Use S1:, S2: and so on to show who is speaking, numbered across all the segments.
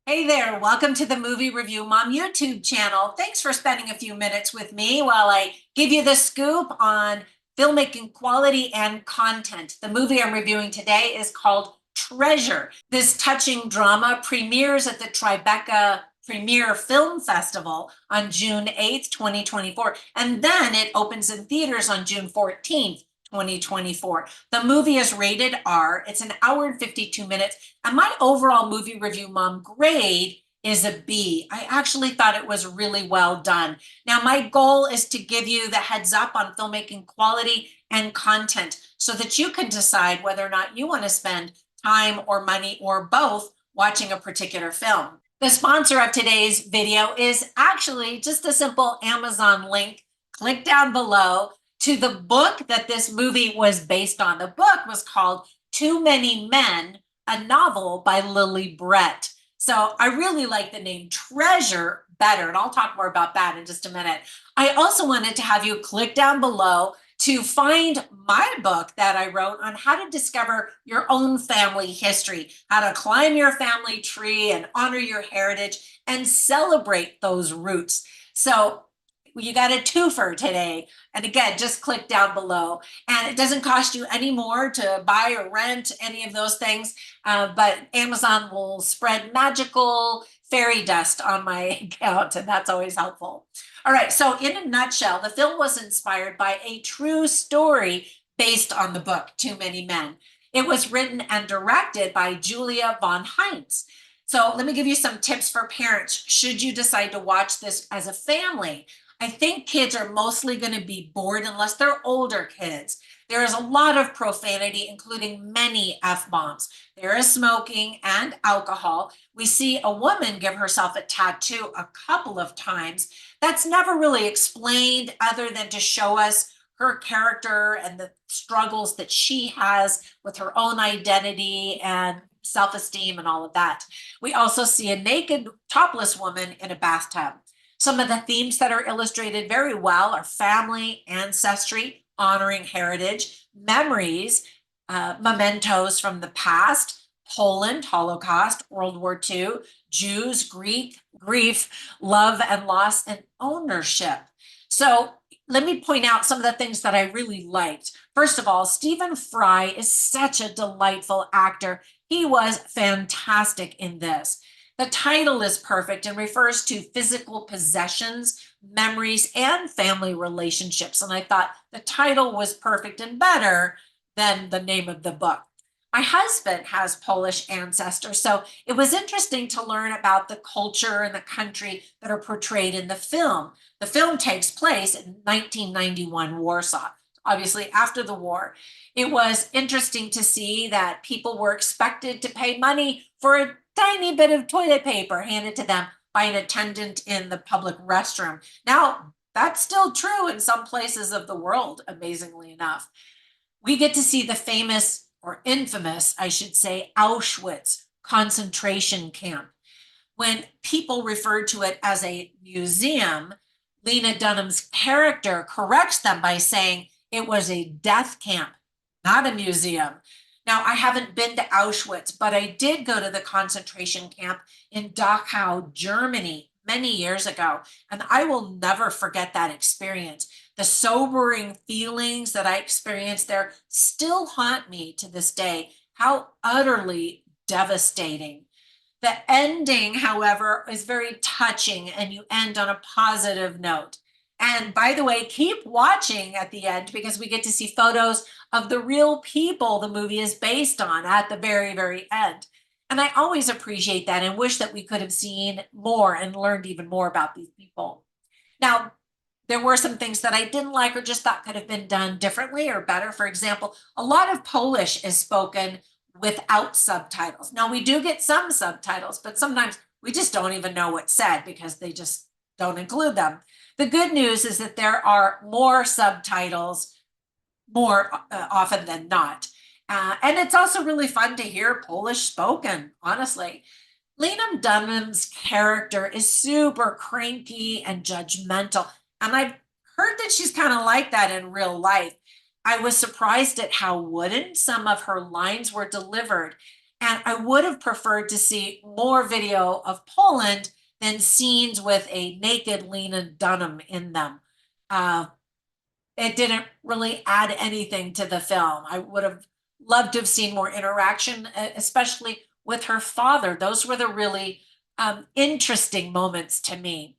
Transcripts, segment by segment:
S1: Hey there, welcome to the Movie Review Mom YouTube channel. Thanks for spending a few minutes with me while I give you the scoop on filmmaking quality and content. The movie I'm reviewing today is called Treasure. This touching drama premieres at the Tribeca Premiere Film Festival on June 8th, 2024, and then it opens in theaters on June 14th. 2024. The movie is rated R. It's an hour and 52 minutes. And my overall movie review mom grade is a B. I actually thought it was really well done. Now, my goal is to give you the heads up on filmmaking quality and content so that you can decide whether or not you want to spend time or money or both watching a particular film. The sponsor of today's video is actually just a simple Amazon link. Click down below to the book that this movie was based on. The book was called Too Many Men, a novel by Lily Brett. So I really like the name Treasure better, and I'll talk more about that in just a minute. I also wanted to have you click down below to find my book that I wrote on how to discover your own family history, how to climb your family tree and honor your heritage and celebrate those roots. So you got a twofer today. And again, just click down below. And it doesn't cost you any more to buy or rent any of those things. But Amazon will spread magical fairy dust on my account, and that's always helpful. All right, so in a nutshell, the film was inspired by a true story based on the book, Too Many Men. It was written and directed by Julia von Heinz. So let me give you some tips for parents should you decide to watch this as a family. I think kids are mostly going to be bored unless they're older kids. There is a lot of profanity, including many F-bombs. There is smoking and alcohol. We see a woman give herself a tattoo a couple of times. That's never really explained other than to show us her character and the struggles that she has with her own identity and self-esteem and all of that. We also see a naked, topless woman in a bathtub. Some of the themes that are illustrated very well are family, ancestry, honoring heritage, memories, mementos from the past, Poland, Holocaust, World War II, Jews, Greek, grief, love and loss, and ownership. So let me point out some of the things that I really liked. First of all, Stephen Fry is such a delightful actor. He was fantastic in this. The title is perfect and refers to physical possessions, memories, and family relationships. And I thought the title was perfect and better than the name of the book. My husband has Polish ancestors, so it was interesting to learn about the culture and the country that are portrayed in the film. The film takes place in 1991 Warsaw, obviously after the war. It was interesting to see that people were expected to pay money for a tiny bit of toilet paper handed to them by an attendant in the public restroom. Now, that's still true in some places of the world, amazingly enough. We get to see the famous, or infamous, I should say, Auschwitz concentration camp. When people refer to it as a museum, Lena Dunham's character corrects them by saying it was a death camp, not a museum. Now, I haven't been to Auschwitz, but I did go to the concentration camp in Dachau, Germany, many years ago, and I will never forget that experience. The sobering feelings that I experienced there still haunt me to this day. How utterly devastating. The ending, however, is very touching, and you end on a positive note. And by the way, keep watching at the end because we get to see photos of the real people the movie is based on at the very, very end. And I always appreciate that and wish that we could have seen more and learned even more about these people. Now, there were some things that I didn't like or just thought could have been done differently or better. For example, a lot of Polish is spoken without subtitles. Now, we do get some subtitles, but sometimes we just don't even know what's said because they just don't include them. The good news is that there are more subtitles more often than not. And it's also really fun to hear Polish spoken, honestly. Lena Dunham's character is super cranky and judgmental. And I've heard that she's kind of like that in real life. I was surprised at how wooden some of her lines were delivered. And I would have preferred to see more video of Poland than scenes with a naked Lena Dunham in them. Uh, it didn't really add anything to the film. I would have loved to have seen more interaction, especially with her father. Those were the really interesting moments to me.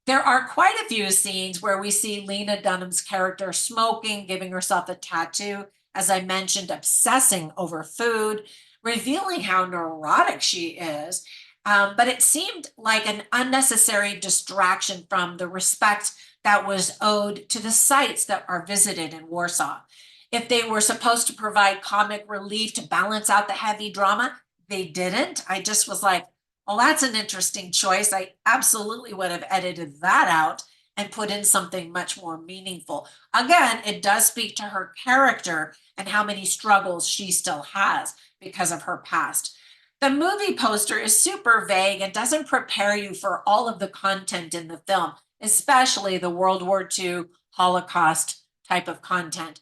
S1: There are quite a few scenes where we see Lena Dunham's character smoking, giving herself a tattoo, as I mentioned, obsessing over food, revealing how neurotic she is. But it seemed like an unnecessary distraction from the respect that was owed to the sites that are visited in Warsaw. If they were supposed to provide comic relief to balance out the heavy drama, they didn't. I just was like, well, that's an interesting choice. I absolutely would have edited that out and put in something much more meaningful. Again, it does speak to her character and how many struggles she still has because of her past. The movie poster is super vague and doesn't prepare you for all of the content in the film, especially the World War II Holocaust type of content.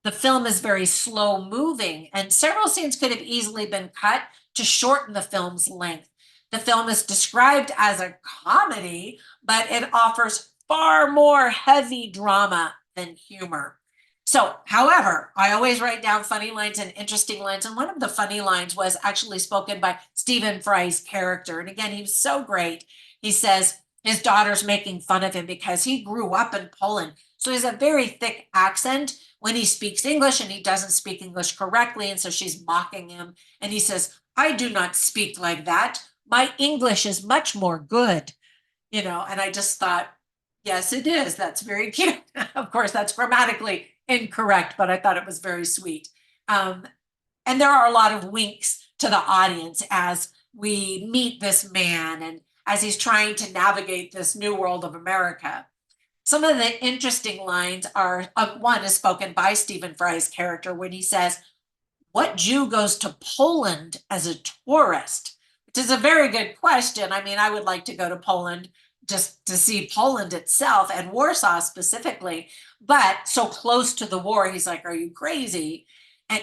S1: The film is very slow moving, and several scenes could have easily been cut to shorten the film's length. The film is described as a comedy, but it offers far more heavy drama than humor. So, however, I always write down funny lines and interesting lines. And one of the funny lines was actually spoken by Stephen Fry's character. And again, he was so great. He says his daughter's making fun of him because he grew up in Poland. So he has a very thick accent when he speaks English, and he doesn't speak English correctly. And so she's mocking him. And he says, I do not speak like that. My English is much more good, and I just thought, yes, it is. That's very cute. Of course, that's grammatically incorrect, but I thought it was very sweet. Um, and there are a lot of winks to the audience as we meet this man and as he's trying to navigate this new world of America. Some of the interesting lines are one is spoken by Stephen Fry's character when he says, what Jew goes to Poland as a tourist? Which is a very good question. I mean, I would like to go to Poland just to see Poland itself and Warsaw specifically, but so close to the war, he's like, are you crazy? And,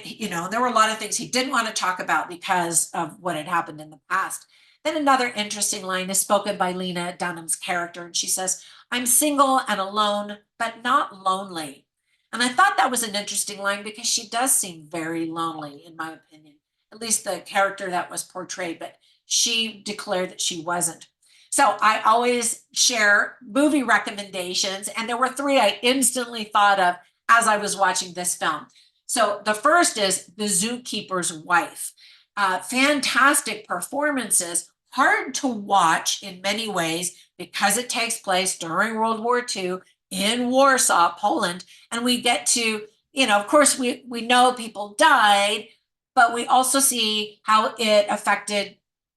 S1: there were a lot of things he didn't want to talk about because of what had happened in the past. Then another interesting line is spoken by Lena Dunham's character, and she says, I'm single and alone, but not lonely. And I thought that was an interesting line because she does seem very lonely, in my opinion, at least the character that was portrayed, but she declared that she wasn't. So I always share movie recommendations, and there were three I instantly thought of as I was watching this film. So the first is The Zookeeper's Wife. Fantastic performances, hard to watch in many ways because it takes place during World War II in Warsaw, Poland, and we get to, of course, we know people died, but we also see how it affected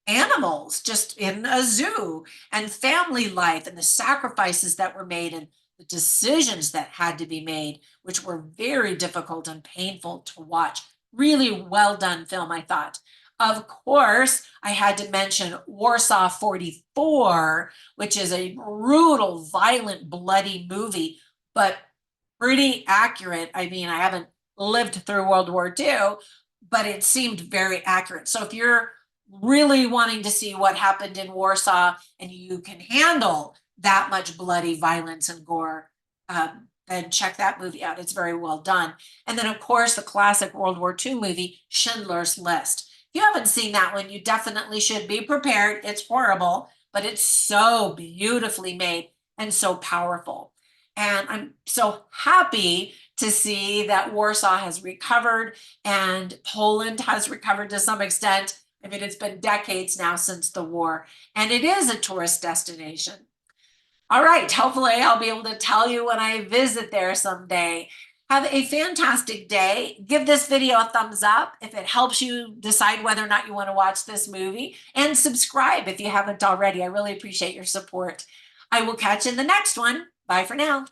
S1: animals just in a zoo and family life and the sacrifices that were made and the decisions that had to be made, which were very difficult and painful to watch. Really well done film, I thought. Of course, I had to mention Warsaw 44, which is a brutal, violent, bloody movie, but pretty accurate. I mean, I haven't lived through World War II, but it seemed very accurate. So if you're really wanting to see what happened in Warsaw and you can handle that much bloody violence and gore, then check that movie out. It's very well done. And then, of course, the classic World War II movie, Schindler's List. If you haven't seen that one, you definitely should be prepared. It's horrible, but it's so beautifully made and so powerful. And I'm so happy to see that Warsaw has recovered and Poland has recovered to some extent. I mean, it's been decades now since the war, and it is a tourist destination. All right, hopefully I'll be able to tell you when I visit there someday. Have a fantastic day. Give this video a thumbs up if it helps you decide whether or not you want to watch this movie, and subscribe if you haven't already. I really appreciate your support. I will catch you in the next one. Bye for now.